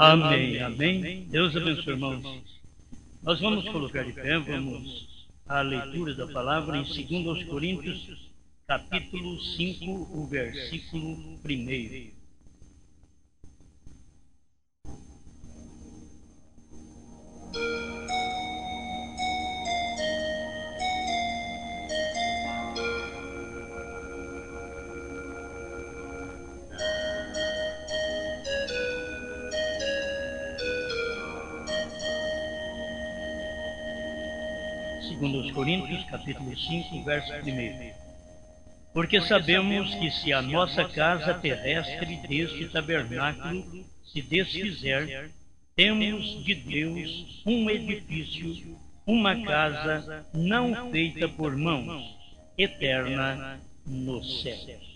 Amém, amém. Deus abençoe, irmãos. Nós vamos colocar de pé, vamos à leitura da palavra em 2 Coríntios, capítulo 5, o versículo 1. Segundo Coríntios, capítulo 5, verso 1. Porque sabemos que se a nossa casa terrestre deste tabernáculo se desfizer, temos de Deus um edifício, uma casa não feita por mãos, eterna nos céus.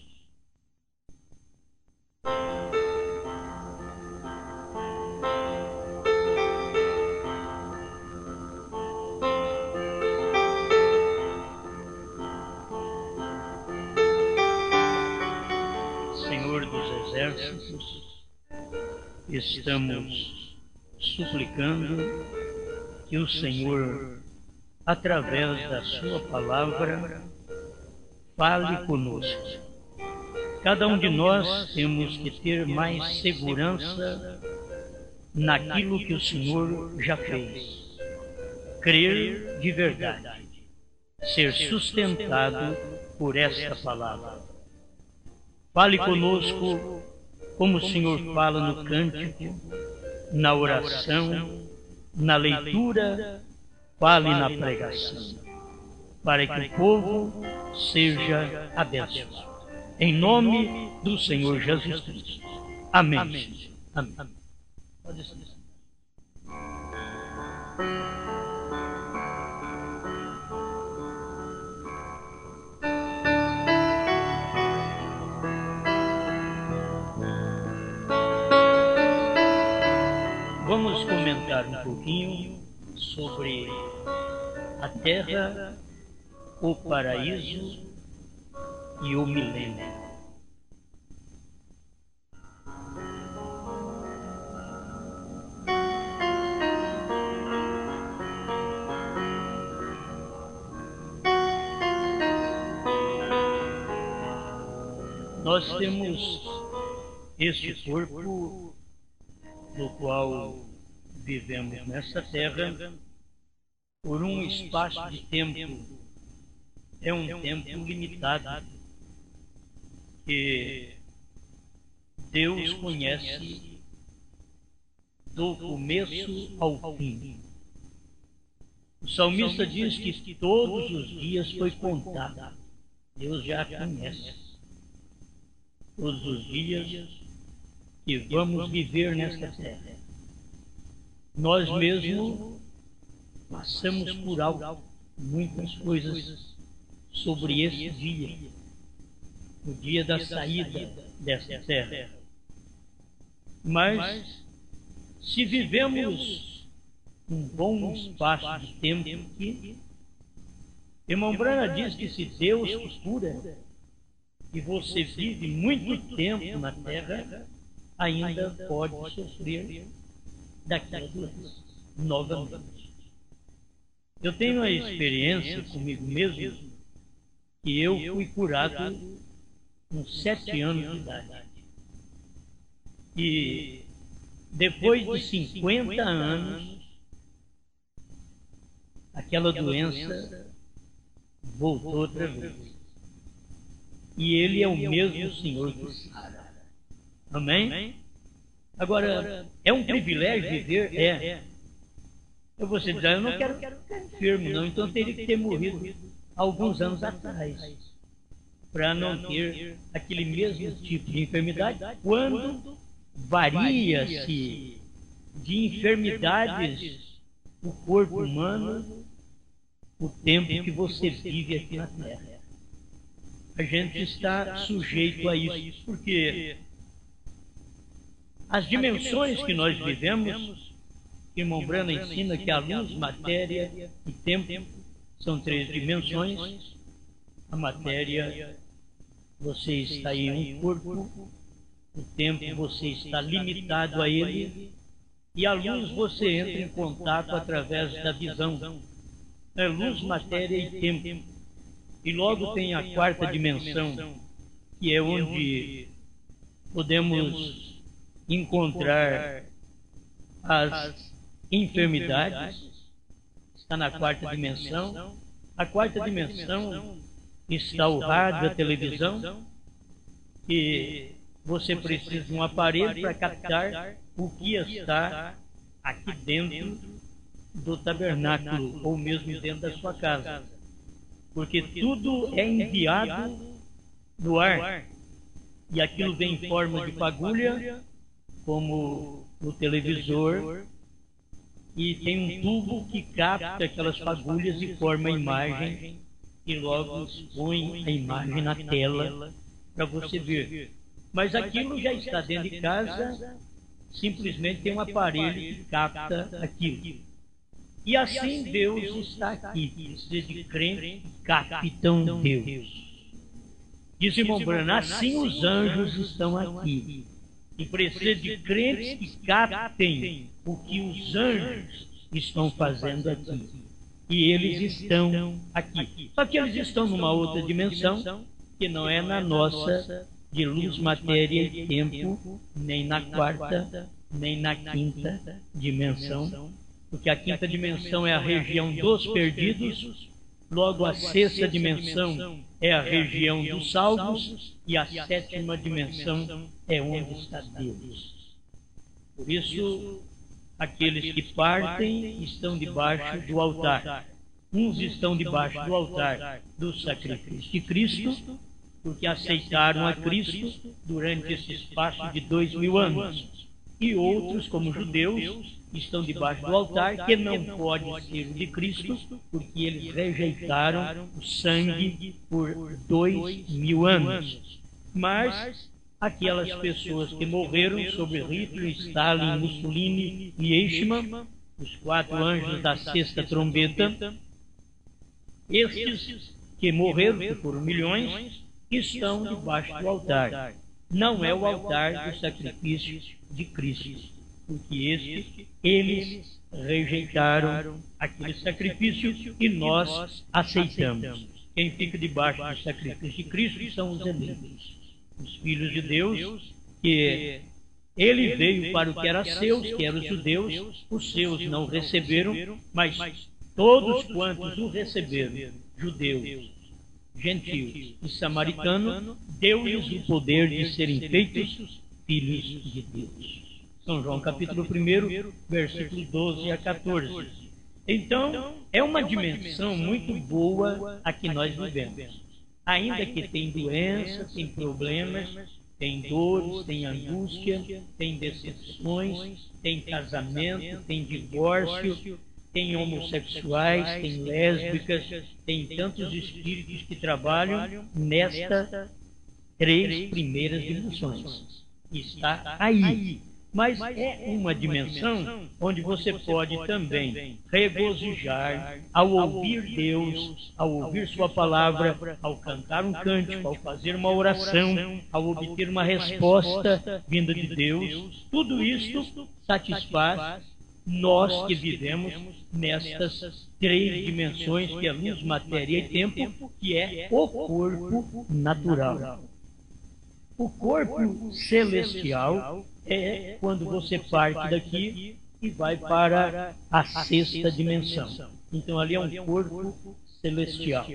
Senhor dos exércitos, estamos suplicando que o Senhor, através da sua palavra, fale conosco. Cada um de nós temos que ter mais segurança naquilo que o Senhor já fez. Crer de verdade, ser sustentado por esta palavra. Fale conosco como o Senhor fala no cântico, na oração, na leitura, fale na pregação, para que o povo seja abençoado. Em nome do Senhor Jesus Cristo. Amém. Amém. Pode ser. Vamos comentar um pouquinho sobre a terra, o paraíso e o milênio. Nós temos este corpo no qual vivemos nessa terra por um espaço de tempo. É um tempo limitado que Deus conhece do começo ao fim. O salmista diz que todos os dias foi contado. Deus já conhece todos os dias que vamos viver nesta terra. Nós mesmos passamos por alto muitas coisas sobre esse dia, o dia da saída desta terra. Mas, se vivemos um bom espaço de tempo aqui, irmão Brana diz que se Deus procura e você vive muito tempo na terra, ainda pode sofrer daquela doença novamente. Eu tenho a experiência comigo mesmo que eu fui curado com 7 anos de idade. E depois de 50 anos, aquela doença voltou outra vez. E Ele é o mesmo Senhor que sara. Amém? Agora, é um privilégio viver? É. Eu vou dizer, eu não quero ficar enfermo, não. Então eu teria que ter morrido alguns anos atrás, para não ter aquele mesmo tipo de enfermidade, quando varia-se de enfermidades o corpo humano, o tempo que você vive aqui na Terra. A gente está sujeito a isso, porque as dimensões que nós vivemos, irmão Brana ensina que a luz, matéria e tempo são 3 dimensões. A matéria, você está em um corpo, o tempo você está limitado a ele, E a luz você entra em contato através da visão. É luz, matéria e tempo. E logo tem a quarta dimensão, que é onde podemos encontrar as enfermidades. Está na quarta dimensão. A quarta dimensão está o rádio, a televisão, e você precisa de um aparelho para captar o que está aqui dentro do tabernáculo, ou mesmo dentro da sua casa. Porque tudo é enviado no ar, e aquilo vem em forma de fagulha, como o televisor, e tem um tubo que capta aquelas fagulhas e forma a imagem, e logo expõe a imagem na tela para você ver. Mas aquilo já está dentro de casa, simplesmente tem um aparelho que capta aquilo. E assim Deus está aqui, precisa de crentes que captam Deus. Diz irmão Branham, assim os anjos estão aqui. E precisa de crentes que captem o que os anjos estão fazendo aqui. E eles estão aqui. Só que eles estão numa outra dimensão, que não é na nossa de luz, matéria e tempo, nem na quarta, nem na quinta dimensão. Porque a quinta dimensão é a região dos perdidos, logo a sexta dimensão é a região dos salvos, e a sétima dimensão é onde está Deus. Por isso, aqueles que partem estão debaixo do altar. Uns estão debaixo do altar do sacrifício de Cristo, porque aceitaram a Cristo durante esse espaço de 2000 anos. E outros, como judeus, estão debaixo do altar, que não pode ser o de Cristo, porque eles rejeitaram o sangue por 2000 anos. Mas aquelas pessoas que morreram sob Hitler, Stalin, Mussolini e Eichmann, os 4 anjos da sexta trombeta, estes que morreram, que foram milhões, estão debaixo do altar. Não é o altar do sacrifício de Cristo, porque eles rejeitaram aquele sacrifício e nós aceitamos. Quem fica debaixo do sacrifício de Cristo são os eleitos, os filhos de Deus, que ele veio para o que era seus, que eram os judeus, os seus não receberam, mas todos quantos o receberam, judeus, gentios e samaritanos, deu-lhes o poder de serem feitos filhos de Deus. São João capítulo 1, versículos 12 a 14. Então, é uma dimensão muito boa a que nós vivemos. Ainda que tem doenças, tem problemas, tem dores, tem angústia, tem decepções, tem casamento, tem divórcio, tem homossexuais, tem lésbicas, tem tantos espíritos que trabalham nestas 3 primeiras dimensões. Está aí. Mas é uma dimensão onde você pode também regozijar ao ouvir Deus, ao ouvir Sua palavra, ao cantar um cântico, ao fazer uma oração, ao obter uma resposta vinda de Deus. Tudo isto satisfaz nós que vivemos nestas 3 dimensões, que é luz, matéria e tempo, que é o corpo natural. O corpo celestial é quando você parte daqui e vai para a sexta dimensão. Então ali é um corpo celestial.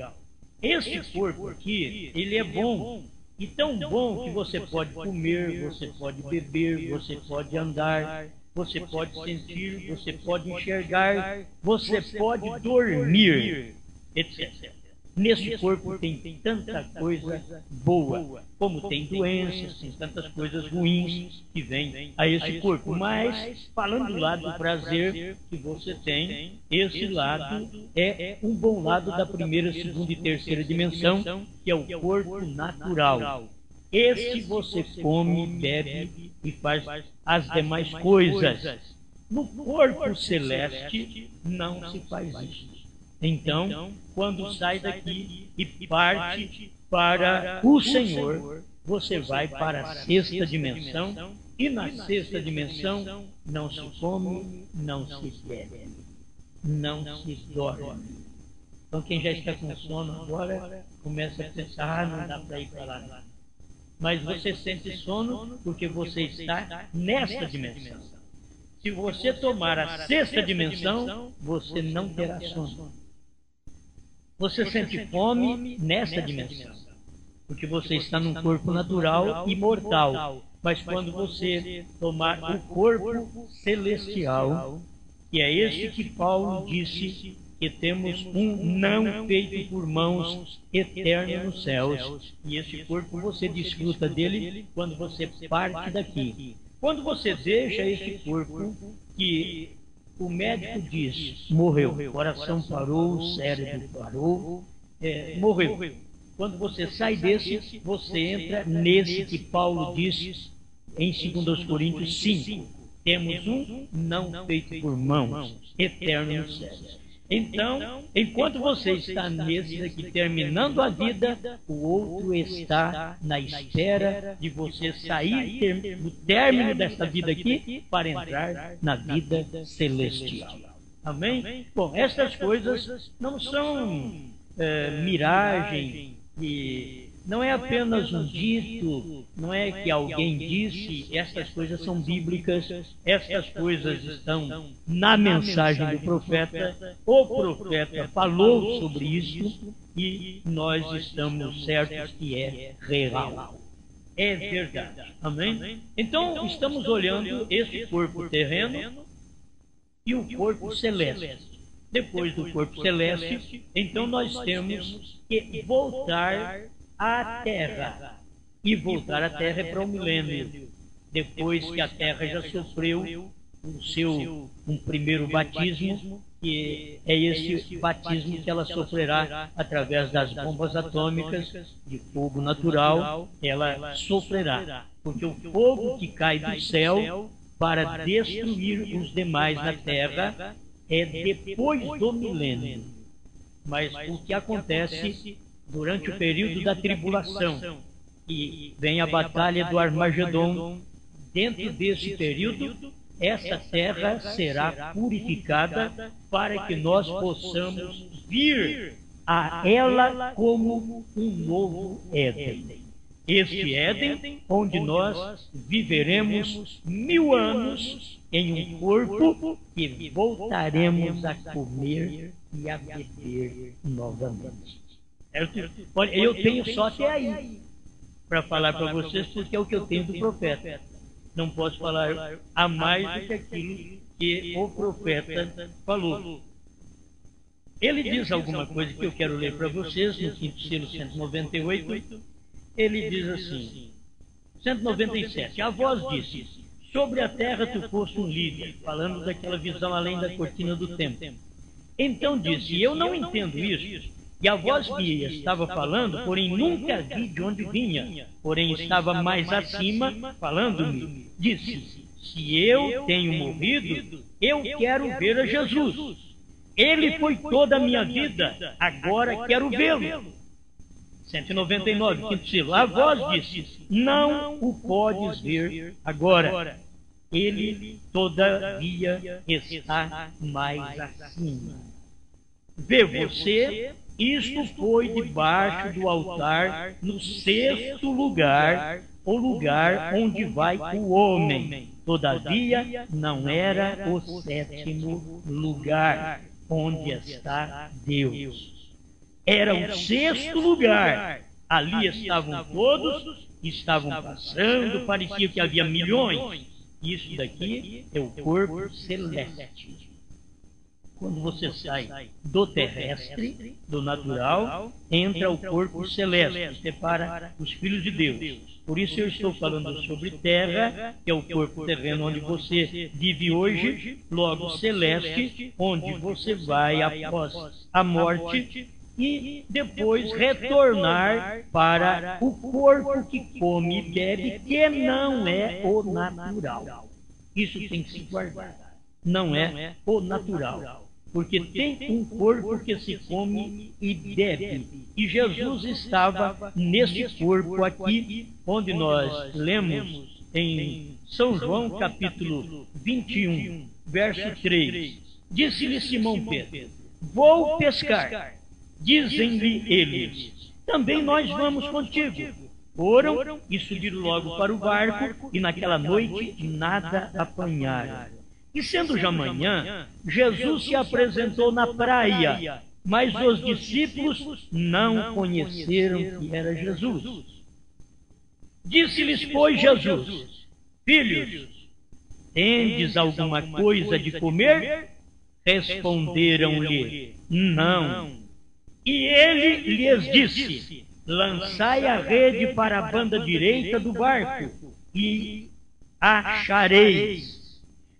Esse corpo aqui, ele é bom. E tão bom que você pode comer, você pode beber, você pode andar, você pode sentir, você pode enxergar, você pode dormir, etc. Nesse corpo tem tanta coisa boa, como tem doenças, tem tantas coisas ruins que vêm a esse corpo. Mas, falando do lado do prazer que você tem, esse lado é um bom lado da primeira, segunda e terceira dimensão, que é o corpo natural. Esse você come, bebe e faz as demais coisas. No corpo celeste não se faz isso. Então, quando sai daqui e parte para o Senhor, você vai para a sexta dimensão, E na sexta dimensão não se come, não se bebe, não se dorme. Então quem já está com sono agora começa a pensar, não dá para ir para lá. Mas você sente sono porque você está nesta dimensão. Se você tomar a sexta dimensão, você não terá sono. Você sente fome nessa dimensão, porque você está num corpo natural e mortal. Mas quando você tomar o corpo celestial, que é este que Paulo disse que temos um não feito por mãos eterno nos céus, e este corpo você desfruta dele quando você parte daqui. Quando você deixa este corpo, que o médico diz, morreu, o coração parou, o cérebro parou, morreu. Quando você sai desse, você entra nesse que Paulo diz em 2 Coríntios 5. Temos um não feito por mãos, eterno nos céus. Então, enquanto você está nesse aqui terminando a vida, o outro está na espera de você sair do término desta vida aqui para entrar na vida celestial. Amém? Bom, essas coisas não são miragem, e não é apenas um dito, não é que alguém disse, essas coisas são bíblicas, essas coisas estão na mensagem do profeta, o profeta falou sobre isso e nós estamos certos que é real. É verdade. Amém? Então, estamos olhando esse corpo terreno e o corpo celeste. Depois do corpo celeste, então nós temos que voltar à Terra. E voltar à Terra é para o milênio. Depois que a Terra já sofreu um primeiro batismo, que é esse batismo que ela sofrerá através das bombas atômicas de fogo natural, ela sofrerá. Porque o fogo que cai do céu para destruir os demais na Terra é depois do milênio. Mas o que acontece durante o período da tribulação, e vem a batalha do Armagedon, dentro desse período, essa terra será purificada para que nós possamos vir a ela como um novo Éden. Este Éden, onde nós viveremos 1000 anos em um corpo que voltaremos a comer e a beber novamente. Olha, eu tenho só até aí para falar para vocês, porque é o que eu tenho do profeta. Não posso falar a mais do que aquilo que o profeta falou. Ele diz alguma coisa que eu quero ler para vocês, no quinto selo 198. Ele diz assim, 197, a voz disse, sobre a terra tu foste um líder, falando daquela visão além da cortina do templo. Então disse, eu não entendo isso. E a voz que estava falando, porém nunca vi de onde vinha, porém estava mais acima, falando-me, disse, se eu tenho morrido, eu quero ver a Jesus. Ele foi toda a minha vida, agora quero vê-lo. 199, quinto selo. A voz disse, não o podes ver agora. Ele, todavia, está mais acima. Vê você, isto foi debaixo do altar, no sexto lugar, o lugar onde vai o homem. Todavia, não era o sétimo lugar, onde está Deus. Era o sexto lugar. Ali estavam todos, estavam passando, parecia que havia milhões. Isso daqui é o corpo celeste. Quando você sai do terrestre, do natural, entra o corpo celeste, separa os filhos de Deus. Por isso eu estou falando sobre terra, que é o corpo terreno onde você vive hoje, logo celeste, onde você vai após a morte, e depois retornar para o corpo que come e bebe, que não é o natural. Isso tem que se guardar. Não é o natural. Porque tem um corpo que se come e bebe. E Jesus estava nesse corpo aqui, onde nós lemos em São João, capítulo 21, verso 3. Disse-lhe Simão Pedro: vou pescar. Dizem-lhe eles: também nós vamos contigo. Foram e subiram logo para o barco, e naquela noite nada apanharam. E sendo já manhã, Jesus se apresentou na praia, mas os discípulos não conheceram que era Jesus. Disse-lhes, pois, Jesus: filhos, tendes alguma coisa de comer? Responderam-lhe: não. E ele lhes disse: lançai a rede para a banda direita do barco, e achareis.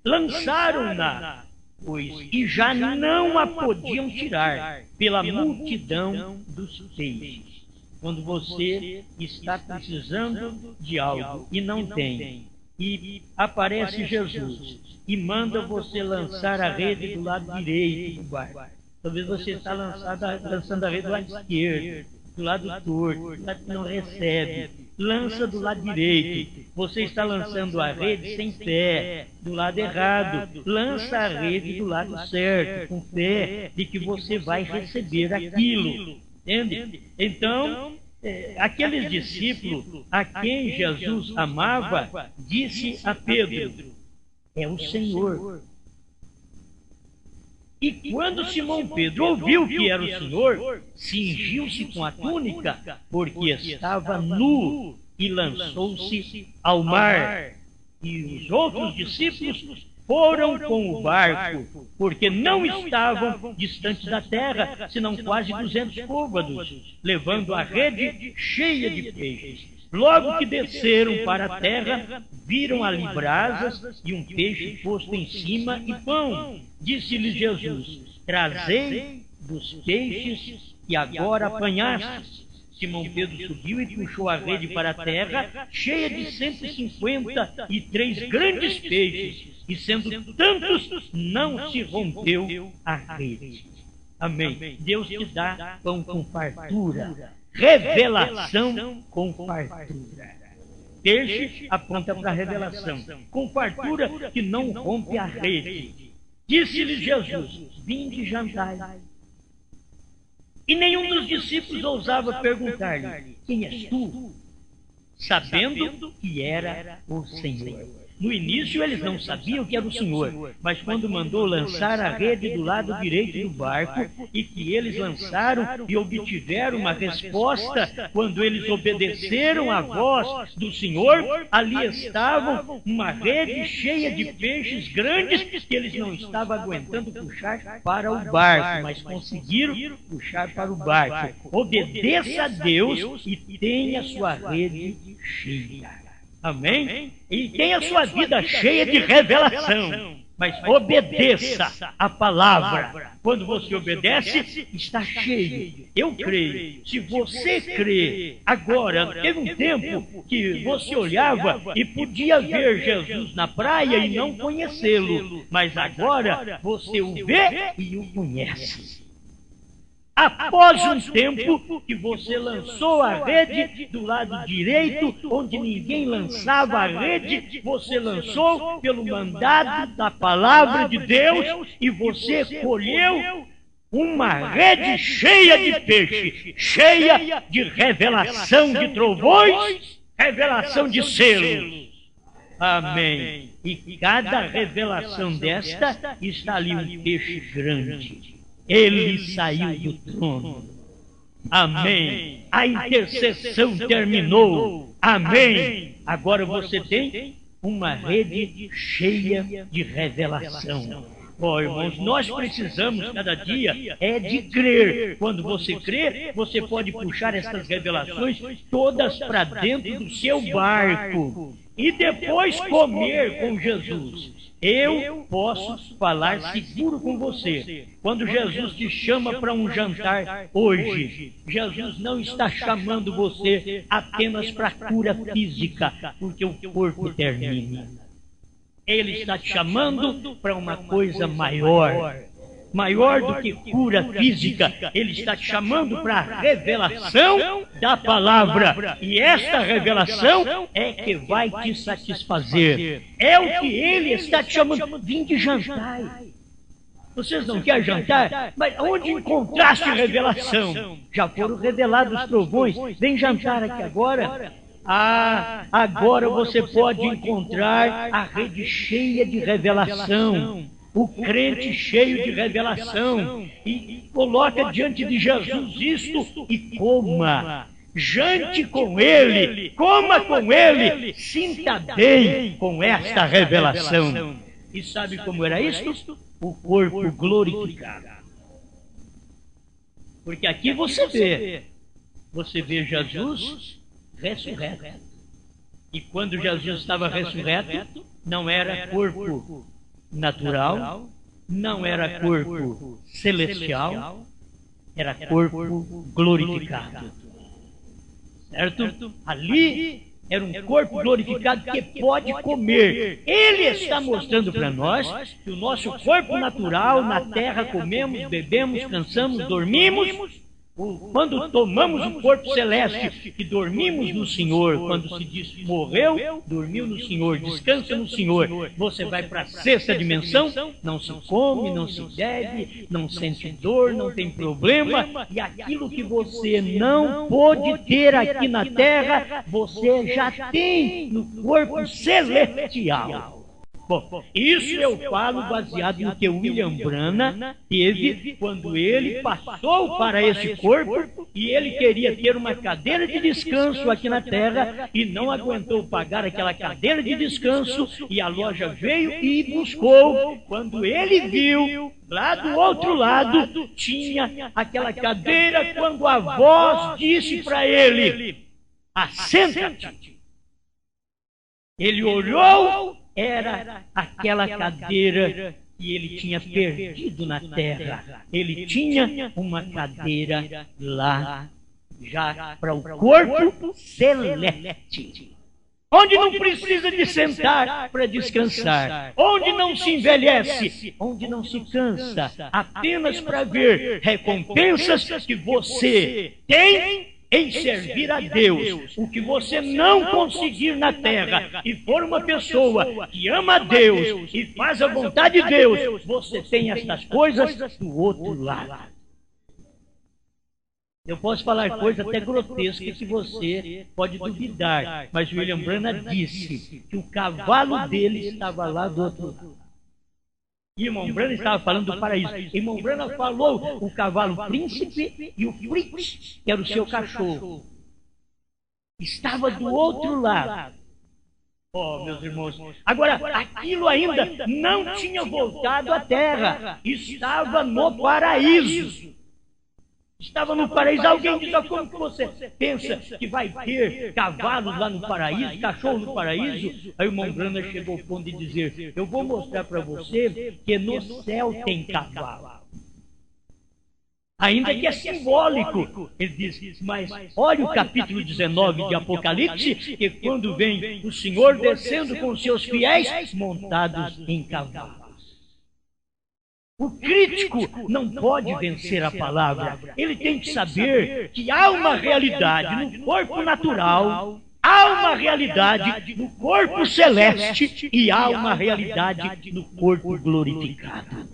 Lançaram-na, pois, e já não a podiam tirar, pela multidão dos peixes. Quando você está precisando de algo e não tem, e aparece Jesus e manda você lançar a rede do lado direito do barco. Talvez você está lançando a rede do lado esquerdo, do lado torto, do lado que não recebe. Lança do lado direito. Você está lançando a rede sem fé, do lado errado. Lança a rede do lado certo, com fé de que você vai receber aquilo. Entende? Então, aqueles discípulos a quem Jesus amava, disse a Pedro: é o Senhor. E quando Simão Pedro ouviu que era o Senhor, cingiu-se com a túnica, porque estava nu, e lançou-se ao mar. E os outros discípulos foram com o barco, porque não estavam distantes da terra, senão quase 200 côvados, levando a rede cheia de peixes. Logo que desceram para a terra, viram ali brasas e um peixe posto em cima e pão. Disse-lhes Jesus: trazei dos peixes que agora apanhastes. Simão Pedro subiu e puxou a rede para a terra, cheia de 153 grandes peixes, e sendo tantos, não se rompeu a rede. Amém. Deus te dá pão com fartura. Revelação com fartura. Peixe aponta para a revelação, com fartura que não rompe a rede. Disse-lhe Jesus: vinde jantai. E nenhum dos discípulos ousava perguntar-lhe: quem és tu? Sabendo que era o Senhor. No início eles não sabiam que era o Senhor, mas quando mandou lançar a rede do lado direito do barco, e que eles lançaram e obtiveram uma resposta, quando eles obedeceram à voz do Senhor, ali estavam uma rede cheia de peixes grandes que eles não estavam aguentando puxar para o barco, mas conseguiram puxar para o barco. Obedeça a Deus e tenha sua rede cheia. Amém? E tenha a sua vida cheia de revelação. Mas obedeça a palavra. Quando você obedece, está cheio. Eu creio. Se você crê, agora, teve um tempo que você olhava e podia ver Jesus na praia e não conhecê-lo. Mas agora você o vê e o conhece. Após um tempo que você lançou a rede do lado direito, onde ninguém lançava a rede, você lançou pelo mandado da palavra de Deus e você colheu uma rede cheia de peixe, cheia de revelação de trovões, revelação de selos. Amém. E cada revelação desta está ali um peixe grande. Ele saiu do trono. Amém. A intercessão terminou. Amém. Agora você tem uma rede cheia de revelação. Oh, irmãos, nós precisamos cada dia de crer. Quando você crê, você pode puxar essas revelações todas para dentro do seu barco e depois comer com Jesus. Eu posso falar seguro com você. Quando Jesus te chama para um jantar hoje, Jesus não está chamando você apenas para cura física, porque o corpo termina. Ele está te chamando para uma coisa maior. maior do que cura física. Ele está te chamando para a revelação da palavra. E esta revelação é que vai te satisfazer. É o que ele está te chamando. Vinde jantar. Vocês não querem jantar? Mas onde encontraste revelação? Já foram revelados os trovões. Vem jantar aqui agora. Ah, agora você pode encontrar a rede cheia de revelação. O crente cheio de revelação. E coloca diante de Jesus isto e coma. Jante com ele. Coma com ele. Sinta bem com esta revelação. E sabe como era isto? O corpo glorificado. Porque aqui você vê Jesus ressurreto. E quando Jesus estava ressurreto, não era corpo natural, não era corpo celestial, era corpo glorificado. Certo? Ali era um corpo glorificado que pode comer. Ele está mostrando para nós que o nosso corpo natural, na terra comemos, bebemos, cansamos, dormimos. Quando tomamos o corpo celeste e dormimos no Senhor, quando se diz morreu, dormiu no Senhor, descansa no Senhor, você vai para a sexta dimensão, não se come, não se bebe, não sente dor, não tem problema, e aquilo que você não pôde ter aqui na terra, você já tem no corpo celestial. Bom, isso eu falo baseado no que William Branham teve quando ele passou para esse corpo e ele queria ter uma cadeira de descanso aqui na terra e não aguentou pagar aquela cadeira de descanso e a loja veio e buscou. Quando ele viu, lá do outro lado, tinha aquela cadeira quando a voz disse para ele, assenta-te. Ele olhou, era aquela cadeira que ele tinha perdido na terra. Ele tinha uma cadeira lá, já para o corpo celeste. Onde não precisa de sentar para descansar. Onde não se envelhece. Onde não se cansa. Apenas para ver recompensas que você tem em servir a Deus. O que você não conseguir na terra e for uma pessoa que ama a Deus e faz a vontade de Deus, você tem estas coisas do outro lado. Eu posso falar coisas até grotescas que você pode duvidar, mas William Branham disse que o cavalo dele estava lá do outro lado. Irmão Branham estava falando do paraíso. Irmão Branham falou o cavalo príncipe e o Fritz, que era o seu cachorro. Estava do outro lado. Oh, meus irmãos. Agora, aquilo ainda não tinha voltado à terra. Estava no paraíso. Estava no paraíso. Alguém diz, como que você pensa que vai ter cavalos lá no paraíso, cachorro no paraíso? Aí o irmão Branham chegou ao ponto de dizer, eu vou mostrar para você que no céu tem cavalo. Ainda que é simbólico. Ele diz, mas olha o capítulo 19 de Apocalipse, que quando vem o Senhor descendo com os seus fiéis montados em cavalos. O crítico não pode vencer a palavra. Ele tem que saber que há uma realidade no corpo natural, há uma realidade no corpo celeste e há uma realidade no corpo glorificado.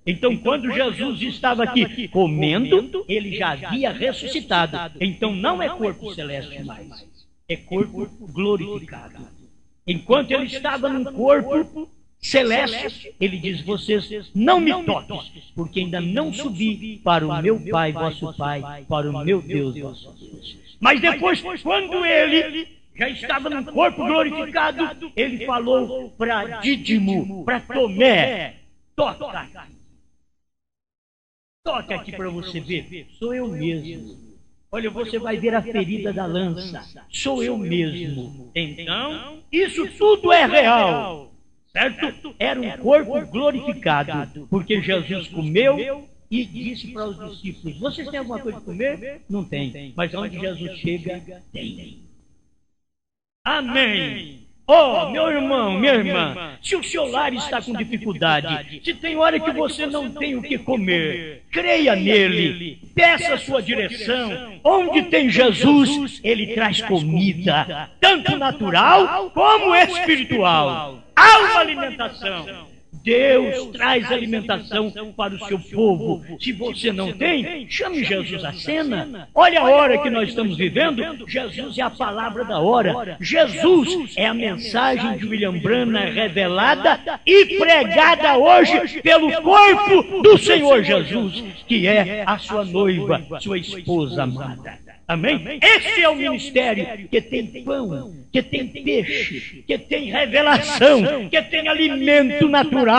Então, quando Jesus estava aqui comendo, ele já havia ressuscitado. Então, não é corpo celeste mais, é corpo glorificado. Enquanto ele estava num corpo celeste, ele diz, vocês não me toquem, porque ainda não subi para o meu Pai, vosso Pai, para o meu Deus, vosso Deus. Mas depois, quando ele já estava no corpo glorificado, ele falou para Dídimo, para Tomé, toca aqui para você ver, sou eu mesmo. Olha, você vai ver a ferida da lança, sou eu mesmo. Então, isso tudo é real. Certo? Era um corpo glorificado, porque Jesus comeu e disse para os discípulos, vocês têm alguma coisa para comer? Não tem, mas onde Jesus chega, tem. Amém! Oh, meu irmão, minha irmã, se o seu lar está com dificuldade, se tem hora que você não tem o que comer, creia nele, peça a sua direção. Onde tem Jesus, ele traz comida, tanto natural como espiritual. Há uma alimentação. Deus traz alimentação para o seu povo. Se você não tem, chame Jesus à cena. Olha a hora que nós estamos vivendo. Jesus é a palavra da hora. Jesus é a mensagem de William Branham revelada e pregada hoje pelo corpo do Senhor Jesus, que é a sua noiva, sua esposa amada. Amém? Esse é o ministério que tem pão, que tem peixe, que tem revelação, que tem alimento natural.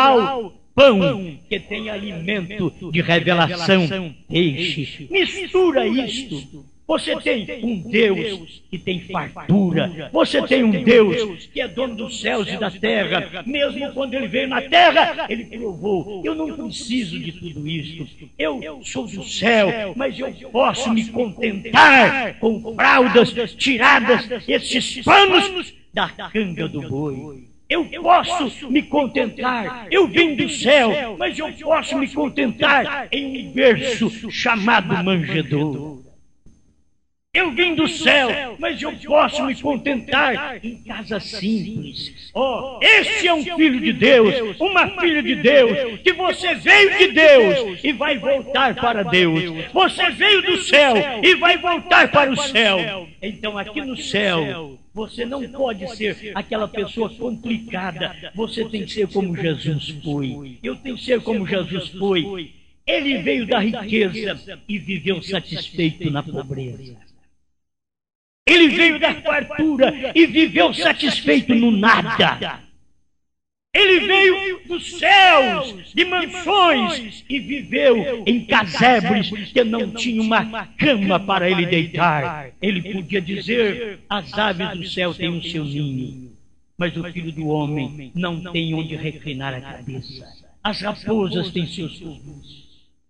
Pão, que tem alimento de revelação, peixe. Mistura isto. Você tem um Deus que tem fartura. Você tem um Deus que é dono dos céus e da terra. Mesmo quando ele veio na terra, ele provou: eu não preciso de tudo isso. Eu sou do céu, mas eu posso me contentar com fraldas tiradas, esses panos da canga do boi. Eu posso me contentar, eu vim do céu, mas eu posso me contentar em um berço chamado manjedoura. Eu vim do céu, mas eu posso me contentar em casa simples. Oh, esse é um filho de Deus, uma filha de Deus, que você veio de Deus e vai voltar para Deus. Você veio do céu e vai voltar para o céu. Então aqui no céu, você não pode ser aquela pessoa complicada. Você tem que ser como Jesus foi. Eu tenho que ser como Jesus foi. Ele veio da riqueza e viveu satisfeito na pobreza. Ele veio da fartura e viveu satisfeito no nada. Ele veio dos céus, de mansões, e viveu em casebres que não tinha uma cama para ele deitar. Ele podia dizer: as aves do céu têm o seu ninho, mas o filho do homem não tem onde reclinar a cabeça. As raposas têm seus túmulos.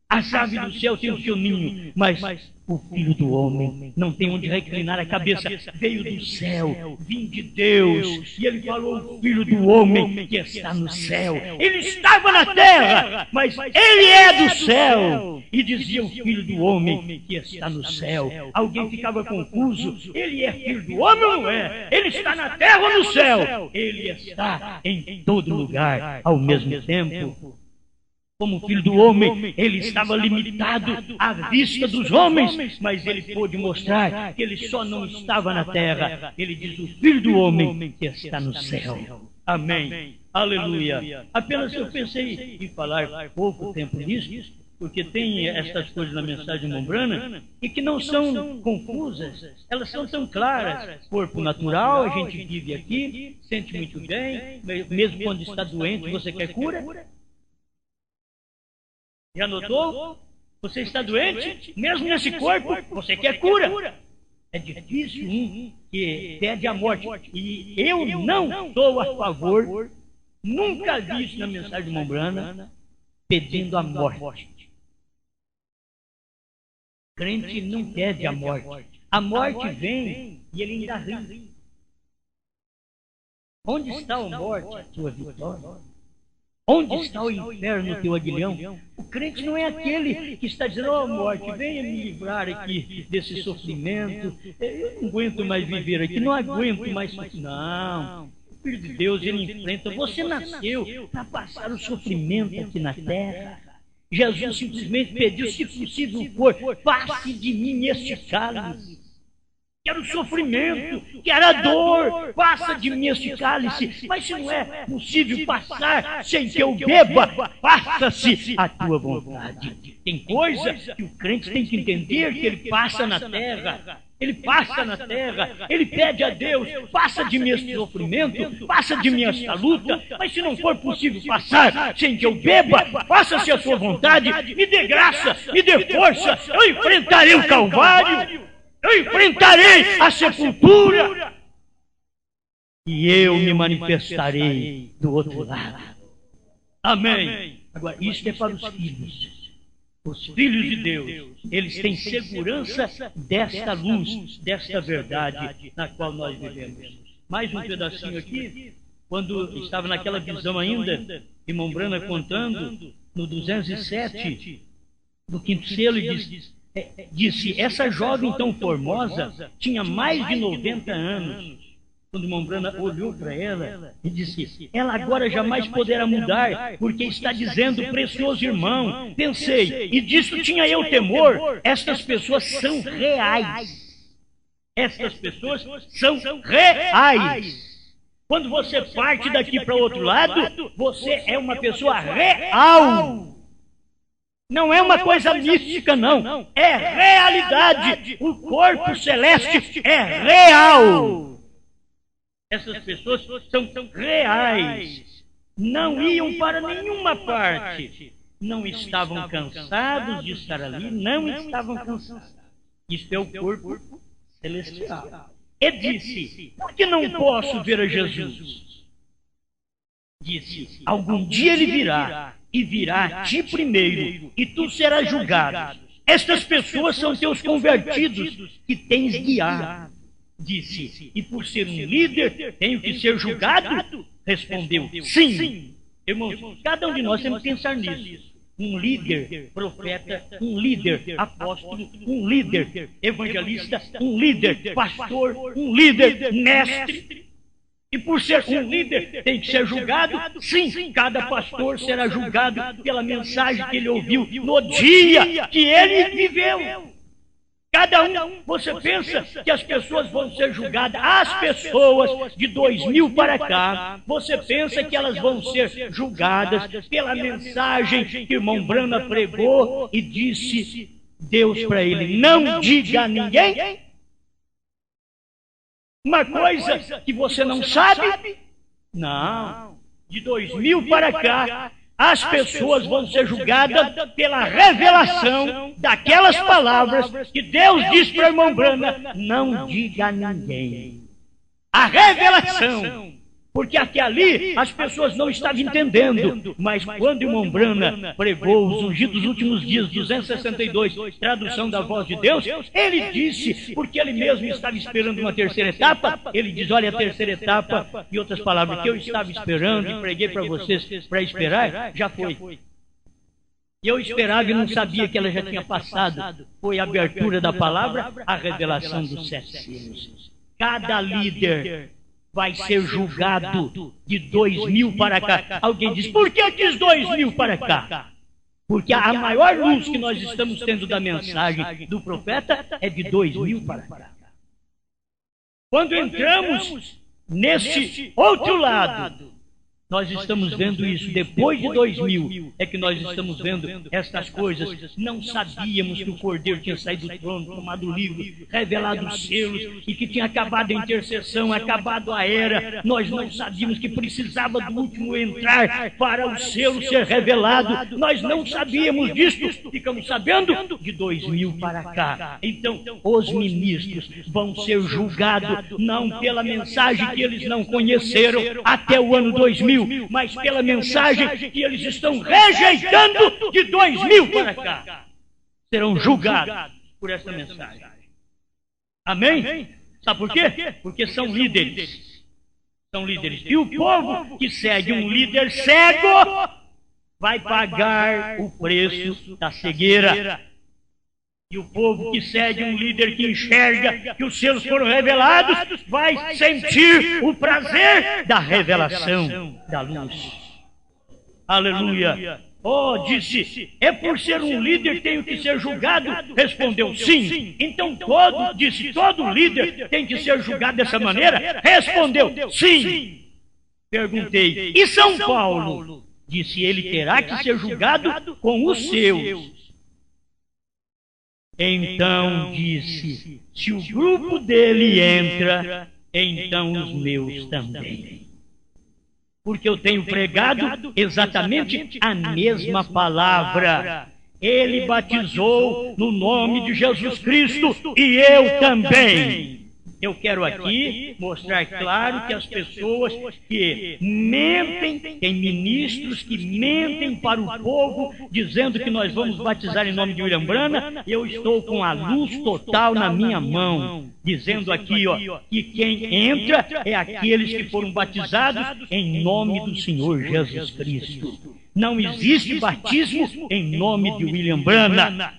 As aves do céu têm o seu ninho, mas o filho do homem não tem onde reclinar a cabeça. Veio do céu, vim de Deus, e ele falou: o filho do homem que está no céu. Ele estava na terra, mas ele é do céu. E dizia: o filho do homem que está no céu. Alguém ficava confuso: ele é filho do homem ou não é? Ele está na terra ou no céu? Ele está em todo lugar ao mesmo tempo. Como filho do homem, ele estava limitado à vista dos homens, mas ele pôde mostrar que ele só não estava na terra. Ele diz: o filho do homem que está no céu. Amém. Aleluia. Apenas eu pensei em falar pouco tempo nisso, porque tem estas coisas na mensagem de Branham e que não são confusas, elas são tão claras. Corpo natural, a gente vive aqui, sente muito bem, mesmo quando está doente, você quer cura? Já notou? Você está doente? Mesmo nesse corpo, você quer cura. É difícil um que pede a morte. E eu não sou a favor, nunca vi isso na mensagem de Branham, pedindo a morte. Crente não pede a morte. A morte vem e ele ainda ri. Onde está a morte, a tua vitória? Onde está o inferno, teu aguilhão? O crente não é aquele que está dizendo: oh morte, venha me livrar aqui desse sofrimento. Eu não aguento mais viver aqui, não aguento mais sofrer. Não. O Filho de Deus, ele enfrenta. Você nasceu para passar o sofrimento aqui na terra. Jesus simplesmente pediu: se possível for, passe de mim este cálice. Quero sofrimento, quero a dor, passa de mim este cálice. Mas se não é possível passar sem que eu beba, faça-se a tua vontade. Tem coisa que o crente tem que entender, que ele passa na terra. Ele passa na terra, ele pede a Deus: passa de mim este sofrimento, passa de mim esta luta, mas se não for possível passar sem que eu beba, faça-se a tua vontade, me dê graça, me dê força, eu enfrentarei o Calvário. Eu enfrentarei a sepultura e eu me manifestarei do outro lado. Amém. Agora, isso é para os filhos. Os filhos de Deus, eles têm segurança desta luz, desta verdade na qual nós vivemos. mais um pedacinho aqui, quando estava naquela visão ainda, irmão Brana contando, no 207, do quinto selo, disse, essa jovem tão formosa tinha mais de 90 anos. Quando o irmão Brana olhou para ela e disse, ela agora jamais poderá mudar, porque está dizendo, precioso irmão, pensei, e disso tinha eu temor, estas pessoas são reais. Estas pessoas são reais. Quando você parte daqui para o outro lado, você é uma pessoa real. Não é uma coisa mística, não. É realidade. O corpo celeste é real. Essas pessoas são reais. Não iam para nenhuma parte. Não estavam cansados de estar ali. Não estavam cansados. Isso é o corpo celestial. E disse, por que não posso ver a Jesus? Disse, algum dia ele virá, e virá a ti primeiro, e tu serás julgado. Estas pessoas são teus convertidos, que tens guiado. Disse, e por ser um líder, tenho que ser julgado? Respondeu, sim. Irmãos, cada um de nós temos que pensar nisso. Um líder profeta, um líder apóstolo, um líder evangelista, um líder pastor, um líder mestre. E por ser um líder, tem que ser julgado? Sim, cada pastor será julgado pela mensagem que ele ouviu no dia que ele viveu. Cada um, você pensa que as pessoas vão ser julgadas, as pessoas de 2000 para cá, você pensa que elas vão ser julgadas pela mensagem que o irmão Brana pregou e disse Deus para ele, não diga a ninguém uma coisa que você não sabe? Não, de 2000 para cá, as pessoas vão ser julgadas pela revelação daquelas palavras que Deus disse para o irmão Brana, não diga a ninguém. A revelação. Porque até ali as pessoas não estavam entendendo. Mas quando o irmão Brana pregou os ungidos últimos dias, 262, tradução da voz de Deus, ele disse, porque ele mesmo estava esperando uma terceira etapa, ele diz, olha, a terceira etapa, em outras palavras, que eu estava esperando e preguei para vocês para esperar, já foi. E eu esperava e não sabia que ela já tinha passado. Foi a abertura da palavra, a revelação dos 7 selos. Cada líder vai ser julgado de 2000 para cá. Alguém diz, por que diz 2000 para cá? Porque a maior luz que nós estamos tendo da mensagem do profeta é de 2000 para cá. Quando entramos nesse outro lado, nós estamos vendo isso. Depois de 2000 é que nós estamos vendo estas coisas. Não sabíamos que o Cordeiro tinha saído do trono, tomado o livro, revelado os selos, e que tinha acabado a intercessão, acabado a era. Nós não sabíamos que precisava do último entrar para o selo ser revelado. Nós não sabíamos disso. Ficamos sabendo de 2000 para cá. Então, os ministros vão ser julgados não pela mensagem que eles não conheceram até o ano 2000, mas pela mensagem que eles estão rejeitando de 2000 para cá. Serão julgados por essa mensagem. Amém? Sabe por quê? Porque são líderes. São líderes. E o povo que segue um líder cego vai pagar o preço da cegueira. E o povo que segue um líder que enxerga que os selos foram revelados vai sentir o prazer da revelação da luz. Aleluia. Oh, disse, é por ser um líder tenho que ser julgado? Respondeu, sim. Então todo líder tem que ser julgado dessa maneira? Respondeu, sim. Perguntei, e São Paulo? Disse, ele terá que ser julgado com os seus. Então disse, se o grupo dele entra, então os meus também. Porque eu tenho pregado exatamente a mesma palavra. Ele batizou no nome de Jesus Cristo e eu também. Eu quero aqui mostrar claro que as pessoas que mentem, tem ministros que mentem para o povo, dizendo que nós vamos batizar em nome de William Branham. Eu estou com a luz total na minha mão, dizendo aqui, que quem entra é aqueles que foram batizados em nome do Senhor Jesus Cristo. Não existe batismo em nome de William Branham.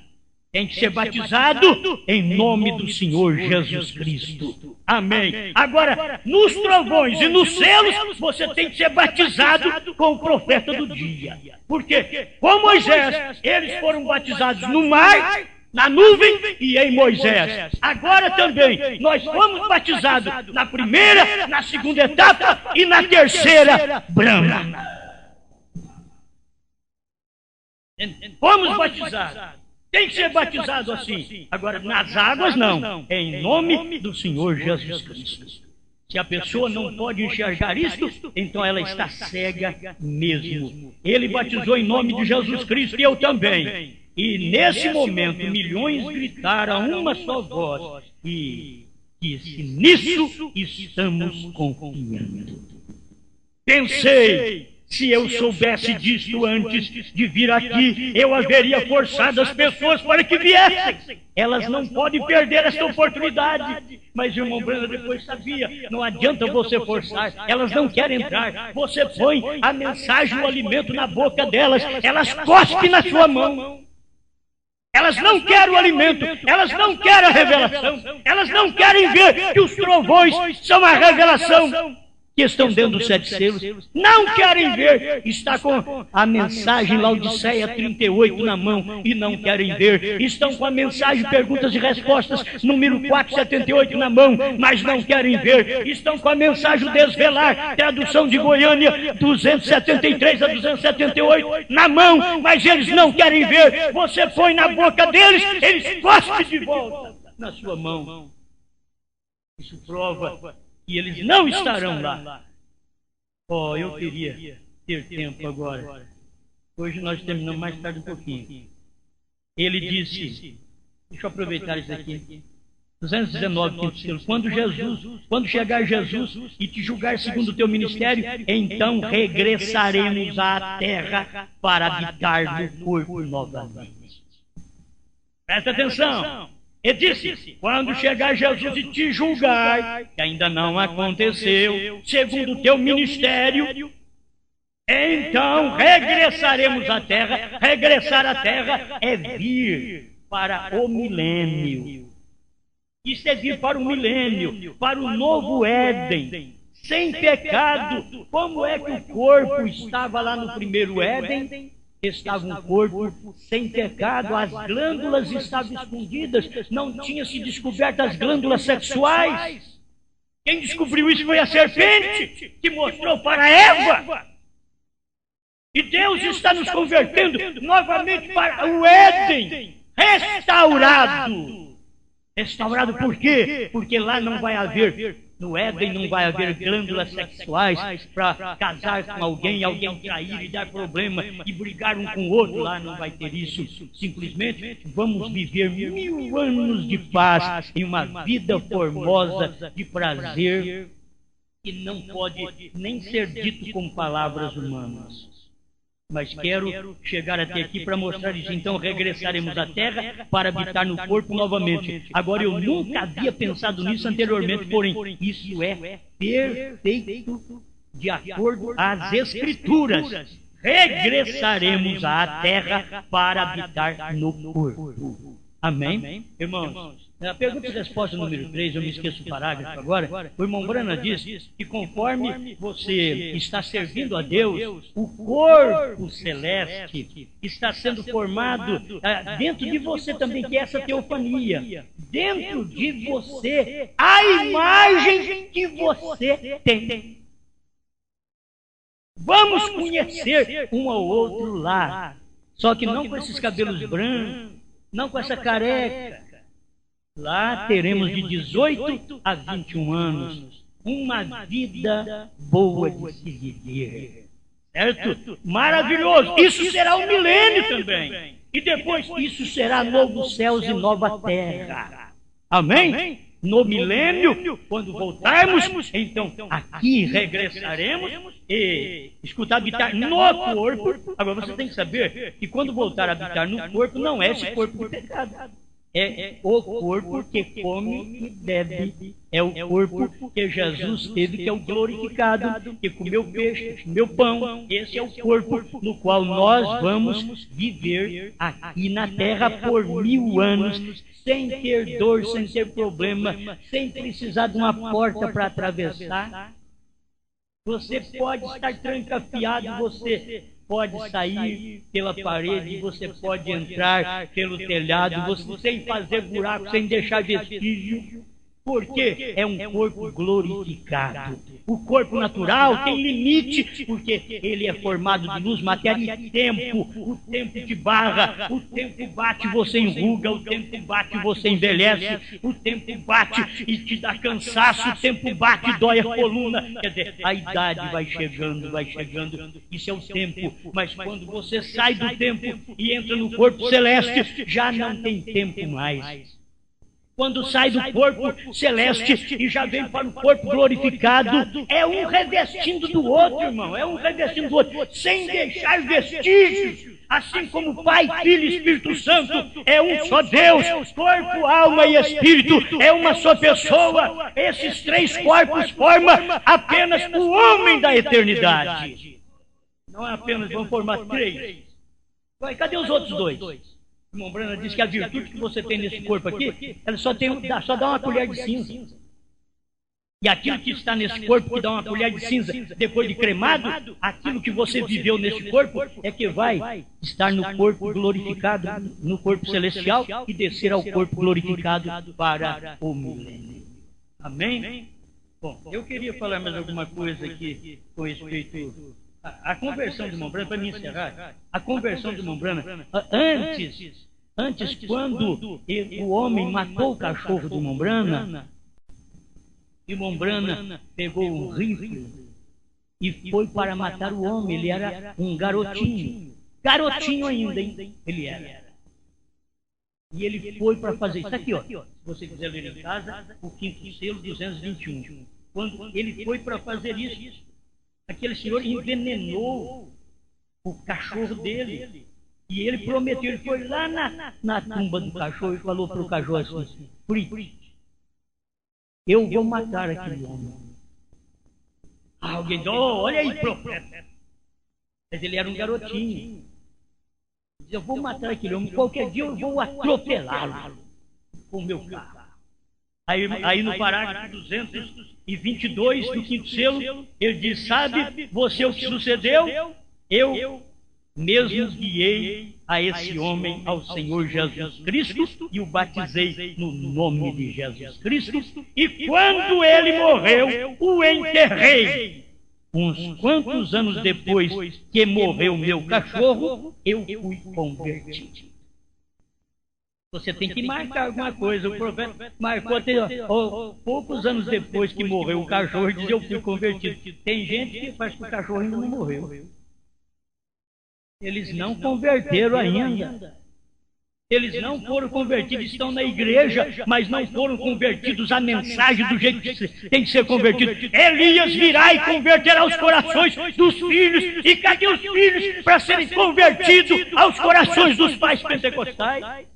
Tem que ser batizado em nome do Senhor Jesus Cristo. Amém. Agora, nos trovões e nos selos, você tem que ser batizado com o profeta do dia. Porque, com Moisés, eles foram batizados no mar, na nuvem e em Moisés. Agora também, nós fomos batizados na primeira, na segunda etapa e na terceira, Branham. Fomos batizados. Tem que ser batizado assim. Agora, nas águas não. É em nome do Senhor Jesus Cristo. Se a pessoa não pode enxergar isto, então ela está cega mesmo. Ele batizou em nome de Jesus Cristo e eu também. E nesse momento, milhões gritaram a uma só voz. E nisso estamos confiando. Pensei. Se eu soubesse disto antes de vir aqui, eu haveria forçado as pessoas para que viessem. Elas não podem perder esta oportunidade. Mas o irmão Branham depois sabia, não adianta você forçar, elas não querem entrar. Você põe a mensagem, o alimento na boca delas, elas cospem na sua mão. Elas não querem o alimento, elas não querem a revelação, elas não querem ver que os trovões são a revelação que estão dentro dos 7 selos, não querem ver, está com a mensagem Laodiceia 38 na mão e não querem ver, estão com a mensagem Perguntas e Respostas número 478 na mão, mas não querem ver, estão com a mensagem Desvelar, tradução de Goiânia 273 a 278 na mão, mas eles não querem ver. Você põe na boca deles, eles cospem de volta na sua mão. Isso prova e eles não estarão lá. Eu queria ter tempo agora. Hoje nós terminamos mais tarde um pouquinho. Ele disse, deixa eu aproveitar isso aqui, 219, quinto selo, quando chegar Jesus e te julgar segundo o teu ministério, então regressaremos à terra para habitar no corpo novamente. Presta atenção. Ele disse, quando chegar Jesus e te julgar, que ainda não aconteceu, segundo o teu ministério, então regressaremos à terra. Regressar à terra é vir para o milênio. Isso é vir para o milênio, para o novo Éden, sem pecado. Como é que o corpo estava lá no primeiro Éden? Estava um corpo sem pecado, as glândulas estavam escondidas, não tinha se descoberto as glândulas sexuais. Quem descobriu isso foi a serpente, que mostrou para Eva. E Deus está nos convertendo novamente para o Éden, restaurado. Restaurado por quê? Porque lá não vai haver, no Éden não vai haver glândulas sexuais para casar com alguém trair e dar problema e brigar um com o outro. Lá não vai ter isso. Simplesmente vamos viver 1000 anos de paz em uma vida formosa de prazer que não pode nem ser dito com palavras humanas. Mas quero chegar até aqui para mostrar isso. Então regressaremos à terra para habitar no corpo novamente. Agora eu nunca havia pensado nisso anteriormente, porém isso é perfeito de acordo às Escrituras. Regressaremos à terra para habitar no corpo. Amém? Irmãos, a pergunta e resposta número 3, eu me esqueço o parágrafo agora. O irmão Branham diz que conforme você está servindo a Deus, o corpo celeste está sendo formado dentro de você também, que é essa teofania. Dentro de você, a imagem que você tem. Vamos conhecer um ao outro lá. Só que não com esses cabelos brancos, não com essa careca. Lá teremos de 18 a 21 anos uma vida boa de se viver. Certo? Maravilhoso. Isso será o milênio também. E depois isso será novos céus e nova terra. Amém? no milênio, quando voltarmos, então aqui regressaremos e escutar habitar no corpo. Agora você tem que saber que quando voltar a habitar no corpo, não é esse corpo de pecado. É o corpo que come e bebe. É o corpo que Jesus teve, que é o glorificado, que comeu peixe, comeu pão. Esse é o corpo no qual nós vamos viver aqui na terra por 1000 anos, sem ter dor, sem ter problema, sem precisar de uma porta para atravessar. Você pode estar trancafiado, você pode sair pela parede, você pode entrar pelo telhado, você sem fazer buraco, sem deixar vestígio, porque é um corpo glorificado. O corpo natural tem limite, porque ele é formado de luz, matéria e tempo. O tempo te barra, o tempo bate, você enruga, o tempo bate, você envelhece, o tempo bate e te dá cansaço, o tempo bate e dói a coluna. Quer dizer, a idade vai chegando, isso é o tempo. Mas quando você sai do tempo e entra no corpo celeste, já não tem tempo mais. Quando sai do corpo celeste e já vem para o corpo glorificado, é um revestindo do outro, irmão, é um revestindo do outro, sem deixar vestígios. Assim como Pai, Filho e Espírito Santo é um só Deus, corpo, alma e espírito é uma só pessoa. Esses 3 corpos formam apenas o homem da eternidade. Não é apenas, vão formar 3. Cadê os outros 2? O irmão Branham diz que a virtude que você tem nesse corpo aqui, ela só dá uma colher de cinza. E aquilo que está nesse corpo, que dá uma colher de cinza, depois de cremado, aquilo que você viveu nesse corpo, é que vai estar no corpo glorificado, no corpo celestial, e descer ao corpo glorificado para o milênio. Amém? Bom, eu queria falar mais alguma coisa aqui com respeito a conversão de irmão Branham, para me encerrar, a conversão de irmão Branham, antes quando o homem matou o cachorro de irmão Branham pegou um rifle e foi para matar o homem. Ele era um garotinho ainda, hein? Ele era. E ele foi para fazer isso aqui, ó. Se você quiser ler em casa, o 5º selo 221. Quando ele foi para fazer isso, aquele senhor envenenou o cachorro dele. E ele prometeu, ele foi lá na tumba do cachorro e falou para o cachorro assim: Frit, eu vou matar aquele homem. Alguém disse: olha aí, profeta. Mas ele era um garotinho. Diz: eu vou matar aquele homem, qualquer dia eu vou atropelá-lo com o meu carro. Aí no parágrafo 222 do 5º selo, ele diz: sabe você o que sucedeu? Eu mesmo guiei a esse homem ao Senhor Jesus Cristo e o batizei no nome de Jesus Cristo, e quando ele morreu, o enterrei. Uns quantos anos depois que morreu meu cachorro, eu fui convertido. Você tem que marcar alguma coisa. O profeta marcou até poucos anos depois que morreu o cachorro e diz: eu fui convertido. Tem gente que faz que o cachorro ainda não morreu. Eles não converteram ainda. Eles não foram convertidos, estão na igreja, mas não foram convertidos à mensagem do jeito que tem que ser convertido. Elias virá e converterá os corações dos filhos. E cadê os filhos para serem convertidos aos corações dos pais pentecostais?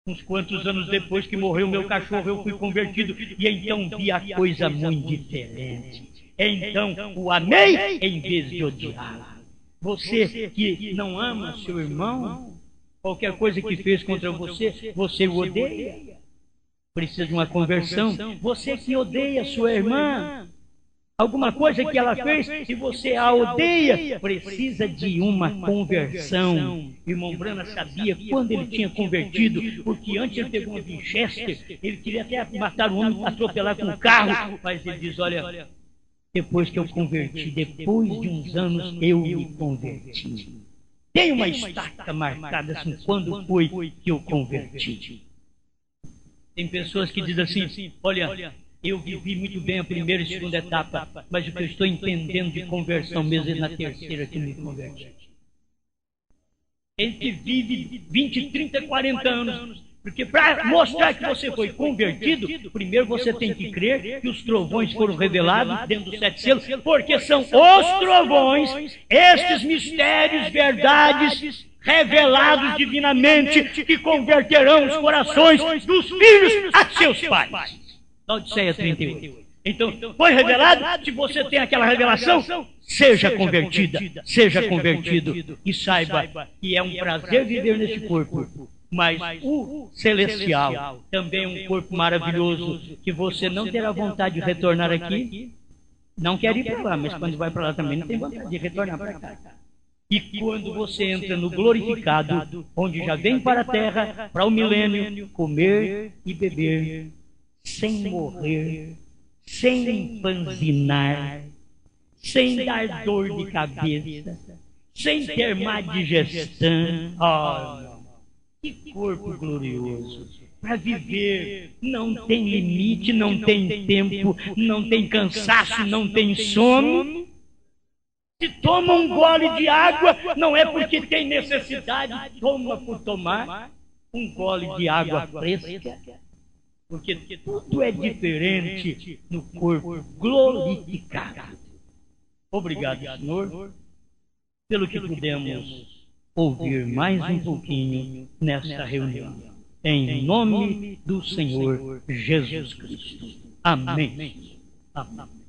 Uns quantos anos depois que morreu meu cachorro, eu fui convertido. E então vi a coisa muito diferente. Então o amei em vez de odiá-lo. Você que não ama seu irmão, qualquer coisa que fez contra você, você o odeia. Precisa de uma conversão. Você que odeia sua irmã, alguma coisa que ela fez e você a odeia, precisa de uma conversão. Irmão Branham sabia quando ele tinha convertido, porque antes ele pegou uma Winchester, ele queria até matar o homem, atropelar com o carro, mas ele diz: olha, depois que eu converti, depois de uns anos, eu me converti. Tem uma estaca marcada assim, quando foi que eu converti. Tem pessoas que dizem assim: olha, eu vivi muito bem a primeira e segunda etapa, mas o que eu estou entendendo de conversão mesmo é na terceira que me converti. Ele que vive 20, 30, 40 anos Porque para mostrar que você foi convertido, primeiro você tem que crer que os trovões foram revelados dentro dos 7 selos, porque são os trovões, estes mistérios, verdades, revelados divinamente, que converterão os corações dos filhos a seus pais. Laodiceia 38. Então, foi revelado, se você tem aquela revelação, seja convertida, seja convertido, e saiba que é um prazer viver neste corpo. Mas o celestial também é um corpo maravilhoso, que você não terá vontade de retornar aqui. Não quer ir para lá, mas quando vai para lá também não tem vontade de retornar para cá. E quando você entra no glorificado, onde já vem para a terra, para o milênio, comer e beber, sem morrer, sem empanzinar, sem dar dor de cabeça, sem ter má digestão. Oh, que corpo glorioso! Para viver não tem limite, não tem tempo, não tem cansaço, não tem sono. Se toma um gole de água, não é porque tem necessidade, toma por tomar um gole de água fresca, porque tudo é diferente no corpo glorificado. Obrigado, Senhor, pelo que pudemos ouvir mais um pouquinho nesta reunião. Em nome do Senhor Jesus Cristo. Amém. Amém.